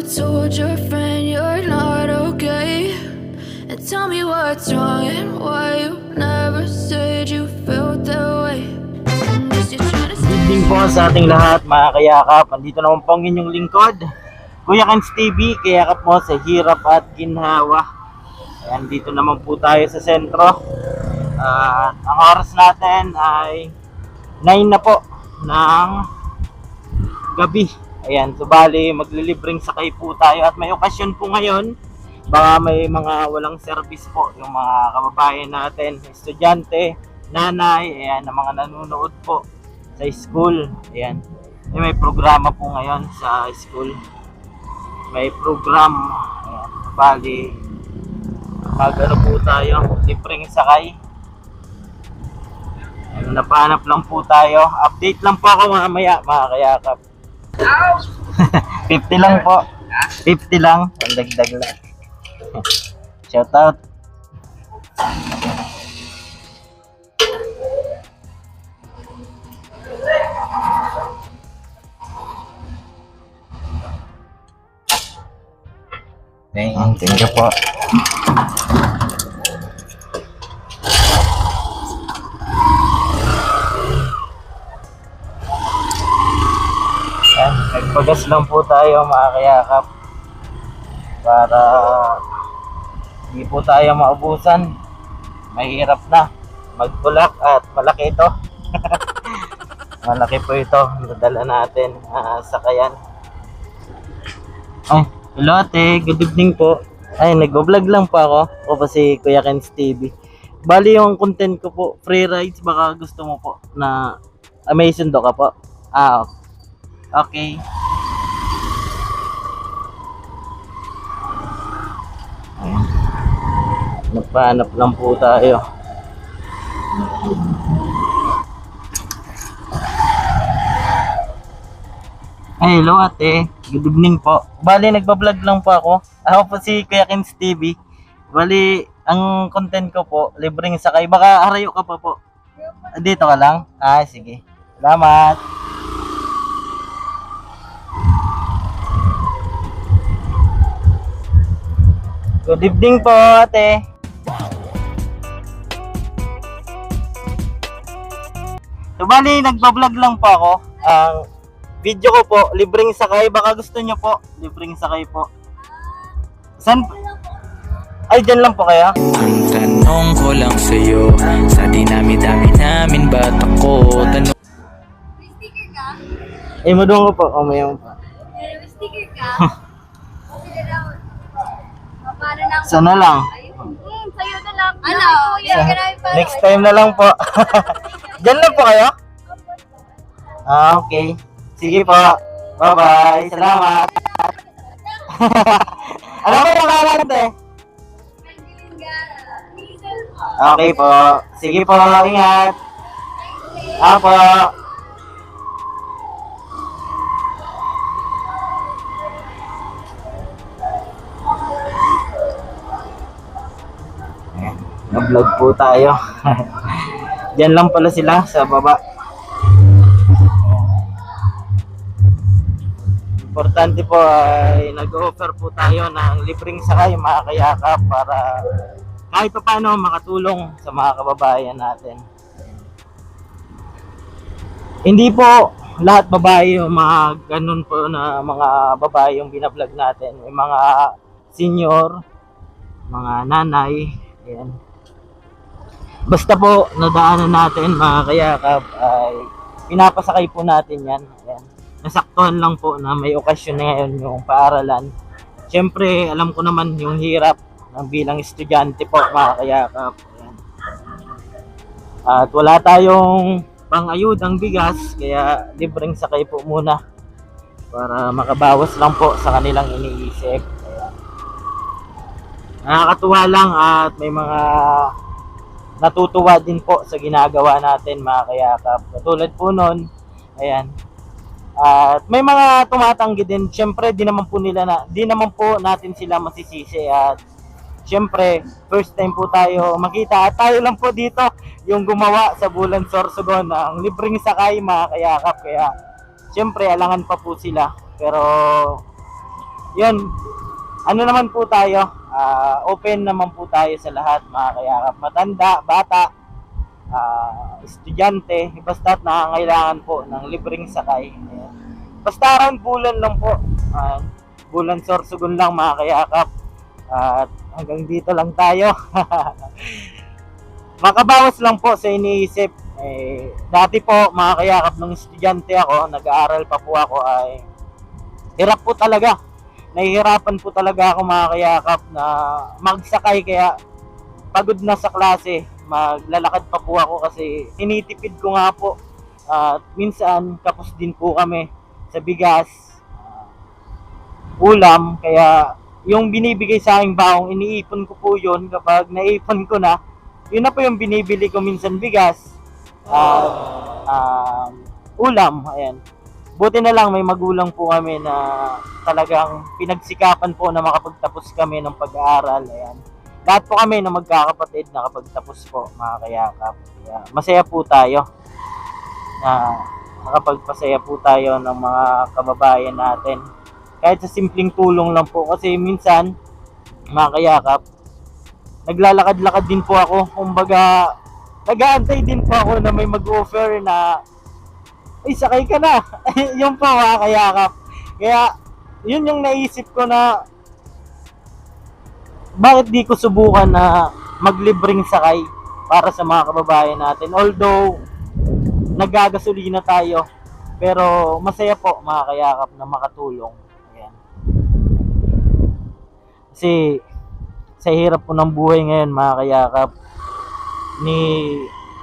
told your friend you're not okay? And tell me what's wrong and why you never said you felt that way. And is you trying to Good evening po sa ating lahat, mga kayakap. Andito naman po ang inyong lingkod, Kuya Kens TV, kayakap mo sa hirap at ginhawa. Ayan, dito naman po tayo sa sentro. At ang oras natin ay 9 na po ng gabi. Ayan, so bali maglilibreng sakay po tayo at may okasyon po ngayon. Baka may mga walang service po yung mga kababayan natin, estudyante, nanay, ayan, na mga nanonood po sa school. Ayan, may programa po ngayon sa school. May program. Ayan, bali magano po tayo, libreng sakay. Ayan, napahanap lang po tayo. Update lang po ako mamaya, mga kayakap. 50 lang po. 50 lang. Ang dagdag lang. Shout out. Thank you po. Nagpagas lang po tayo, mga kayakap, para hindi po tayo maubusan. Mahirap na magtulak at malaki ito. Malaki po ito, nadala natin sakayan. Ay, hello ate, good evening po. Ay, nag-vlog lang po ako. Ako pa si Kuya Kens TV. Bali yung content ko po, free rides, baka gusto mo po na may sundo ka po. Okay. Nagpahanap lang po tayo. Ay, hello ate. Good evening po. Bali, nagbablog lang po ako. Ako po si Kuya Kens TV. Bali, ang content ko po, libreng sakay. Baka harayo ka pa po. Dito ka lang? Sige. Salamat. Good evening po, ate. So, bali, nagbablog lang po ako. Ang video ko po, libreng sakay. Baka gusto nyo po, libreng sakay po. San? Ay, dyan lang po kayo? Ang tanong ko lang sa'yo, sa dinami-dami namin ba't ako tanong? May sticker ka? Madungo po, maya po. May sticker ka? Sige daw. Paano na ako? Sana lang. Sa'yo na lang. Ano? Next time na lang po. Dyan lang po kayo? Okay. Sige po. Bye-bye. Salamat. Ano ba yung pangalan, te? Okay po. Sige po. Ingat. Apo. Na-vlog po tayo. Diyan lang pala sila sa baba. Importante po ay nag-offer po tayo ng libreng sakay, mga kayakap, para kahit pa paano makatulong sa mga kababayan natin. Hindi po lahat babae yung mga ganun po na mga babae yung binablog natin. May mga senior, mga nanay, ayan. Basta po nadaanan natin, mga kayakap, ay pinapasakay po natin yan. Ayan. Nasaktuhan lang po na may okasyon na ngayon yung paaralan. Siyempre, alam ko naman yung hirap ng bilang estudyante po, mga kayakap. Ayan. At wala tayong pang-ayudang bigas, kaya libreng sakay po muna para makabawas lang po sa kanilang iniisip. Ayan. Nakakatuwa lang at may mga natutuwa din po sa ginagawa natin, mga kayakap. Katulad po nun, ayan. At may mga tumatanggi din. Siyempre, di naman po natin sila masisisi. At siyempre, first time po tayo makita. At tayo lang po dito yung gumawa sa Bulan Sorsogon ng libreng sakay, mga kayakap. Kaya siyempre, alangan pa po sila. Pero yun, ano naman po tayo, open naman po tayo sa lahat, mga kayakap, matanda, bata, estudyante, basta't nangangailangan po ng libreng sakay. Ayan. Basta around Bulan lang po, Bulan Sorsogon lang, mga kayakap, at hanggang dito lang tayo. Makabawas lang po sa iniisip. Dati po, mga kayakap, nung estudyante ako, nag-aaral pa po ako, ay hirap po talaga. Nahihirapan po talaga ako, mga kayakap, na magsakay, kaya pagod na sa klase, maglalakad pa po ako kasi tinitipid ko nga po. At minsan, kapos din po kami sa bigas, ulam, kaya yung binibigay sa aking baong, iniipon ko po yun. Kapag naipon ko na, yun na po yung binibili ko, minsan bigas, ulam, ayan. Buti na lang may magulang po kami na talagang pinagsikapan po na makapagtapos kami ng pag-aaral, ayan. Lahat po kami na magkakapatid nakapagtapos po, mga kayakap. Kaya masaya po tayo na makapagpasaya po tayo ng mga kababayan natin. Kahit sa simpleng tulong lang po, kasi minsan, mga kayakap, naglalakad-lakad din po ako. Kumbaga, nag-aantay din po ako na may mag-offer na, ay, sakay ka na. Yun po, mga kayakap. Kaya, yun yung naisip ko na, bakit di ko subukan na maglibreng sakay para sa mga kababayan natin. Although, nagagasolina tayo, pero masaya po, mga kayakap, na makatulong. Ayan. Kasi, sa hirap po ng buhay ngayon, mga kayakap, ni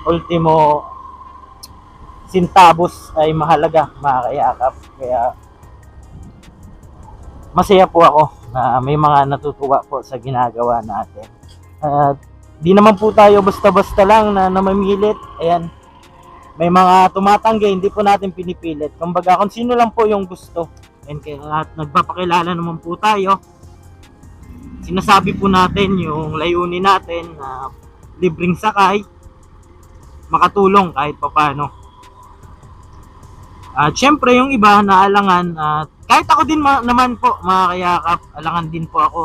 Ultimo Centavos ay mahalaga, mga kayakap. Kaya masaya po ako na may mga natutuwa po sa ginagawa natin. At di naman po tayo basta-basta lang na namimilit. Ayan, may mga tumatanggi, hindi po natin pinipilit. Kumbaga, kung sino lang po yung gusto. And kaya nagpapakilala naman po tayo. Sinasabi po natin yung layunin natin na libreng sakay, makatulong kahit papaano. At syempre yung iba na alangan, at kahit ako din naman po, mga kayakap, alangan din po ako.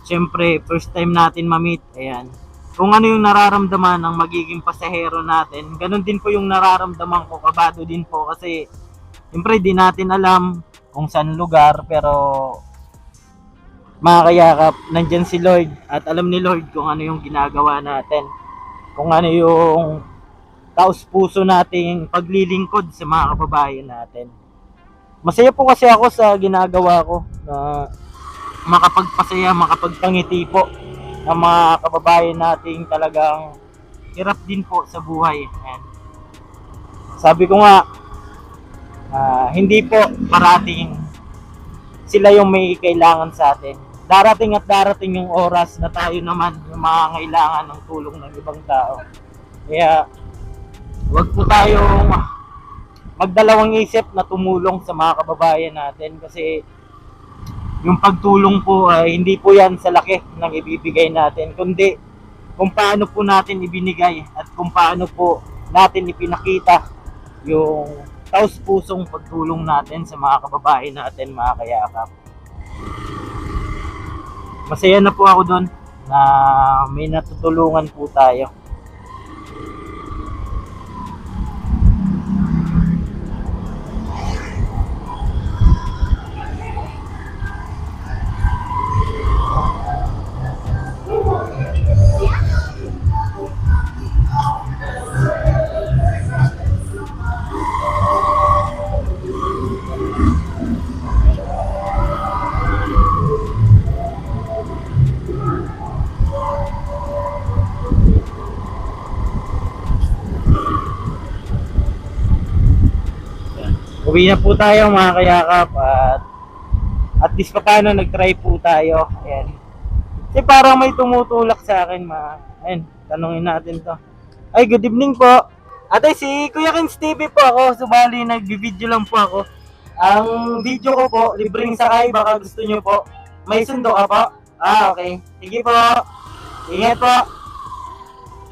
Syempre, first time natin ma-meet, ayan. Kung ano yung nararamdaman ng magiging pasahero natin, ganun din po yung nararamdaman ko, kabado din po kasi syempre di natin alam kung saan lugar, pero mga kayakap, nandyan si Lord at alam ni Lord kung ano yung ginagawa natin, kung ano yung taos-puso nating paglilingkod sa mga kababayan natin. Masaya po kasi ako sa ginagawa ko na makapagpasaya, makapagpangiti po ng mga kababayan nating talagang hirap din po sa buhay. Ayan. Sabi ko nga, hindi po parating sila yung may kailangan sa atin. Darating at darating yung oras na tayo naman yung makakailangan ng tulong ng ibang tao. Kaya wag po tayong magdalawang isip na tumulong sa mga kababayan natin, kasi yung pagtulong po ay hindi po yan sa laki ng ibibigay natin, kundi kung paano po natin ibinigay at kung paano po natin ipinakita yung taos-pusong pagtulong natin sa mga kababayan natin, mga kayakap. Masaya na po ako doon na may natutulungan po tayo. Uwi na po tayo, mga kayakap, at least pa paano nag-try po tayo. Ayan. Kasi parang may tumutulak sa akin, ayan, tanungin natin to. Ay, good evening po. Ate, si Kuya Kens TV po ako. Subali, nag-video lang po ako. Ang video ko po, libreng sakay, baka gusto nyo po. May sundo ka po? Okay. Sige po. Ingat po.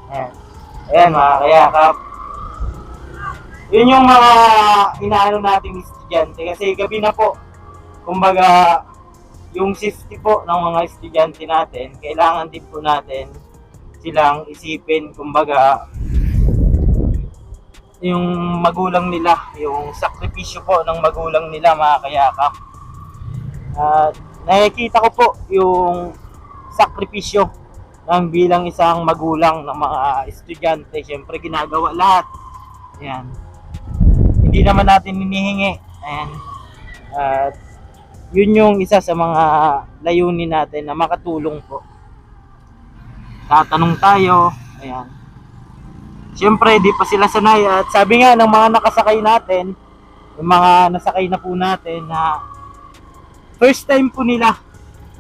Ayan. Ayan, mga kayakap. Yun yung mga inaano nating estudyante, kasi gabi na po. kumbaga, yung safety po ng mga estudyante natin, kailangan din po natin silang isipin, kumbaga, yung magulang nila, yung sakripisyo po ng magulang nila, mga kayakap. At nakikita ko po yung sakripisyo ng bilang isang magulang ng mga estudyante. Siyempre ginagawa lahat. Ayan. Hindi naman natin hinihingi. Ayan. At yun yung isa sa mga layunin natin na makatulong po. Tatanong tayo. Ayan. Siyempre di pa sila sanay. At sabi nga ng mga nakasakay natin, yung mga nasakay na po natin, na first time po nila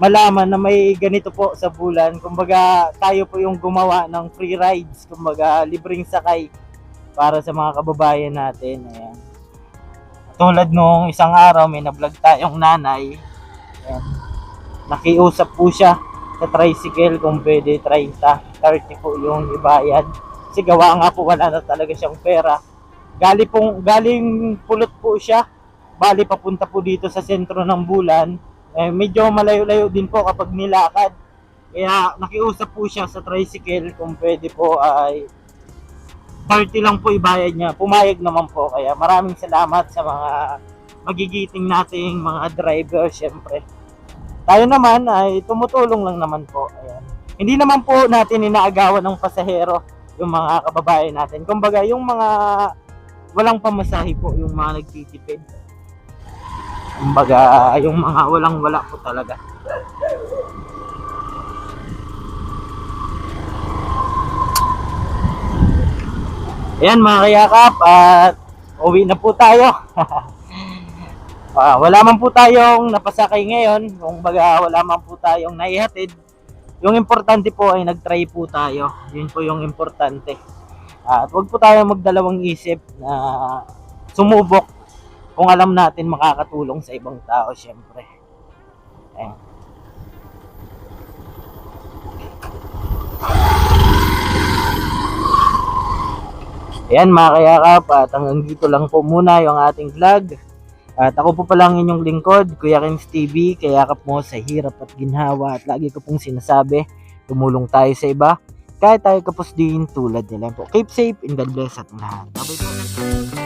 malaman na may ganito po sa Bulan. Kumbaga, tayo po yung gumawa ng free rides. Kumbaga, libreng sakay para sa mga kababayan natin. Ayan. Tulad nung isang araw, may na-vlog tayong nanay. Ayan. Nakiusap po siya sa tricycle kung pwede 30 po yung ibayad. Kasi gawa nga po, wala na talaga siyang pera. Galing pulot po siya. Bali, papunta po dito sa sentro ng Bulan. Medyo malayo-layo din po kapag nilakad. Kaya nakiusap po siya sa tricycle kung pwede po ay 30 lang po ibayad niya. Pumayag naman po. Kaya maraming salamat sa mga magigiting nating mga driver, syempre. Tayo naman ay tumutulong lang naman po. Ayan. Hindi naman po natin inaagawan ng pasahero yung mga kababayan natin. Kumbaga yung mga walang pamasahe po, yung mga nagtitipid. Kumbaga, yung mga walang-wala po talaga. Ayan mga kayakap, at uwi na po tayo. Wala man po tayong napasakay ngayon. Kumbaga, wala man po tayong naihatid. Yung importante po ay nag-try po tayo. Yun po yung importante. At huwag po tayo magdalawang isip na sumubok kung alam natin makakatulong sa ibang tao, syempre. Ayan. Ayan mga kayakap, at hanggang dito lang po muna yung ating vlog. At ako po palang inyong lingkod, Kuya Kens TV, kayakap mo sa hirap at ginhawa. At lagi ko pong sinasabi, tumulong tayo sa iba, kahit tayo kapos din tulad nila po. Keep safe and God bless at lahat. Bye-bye po.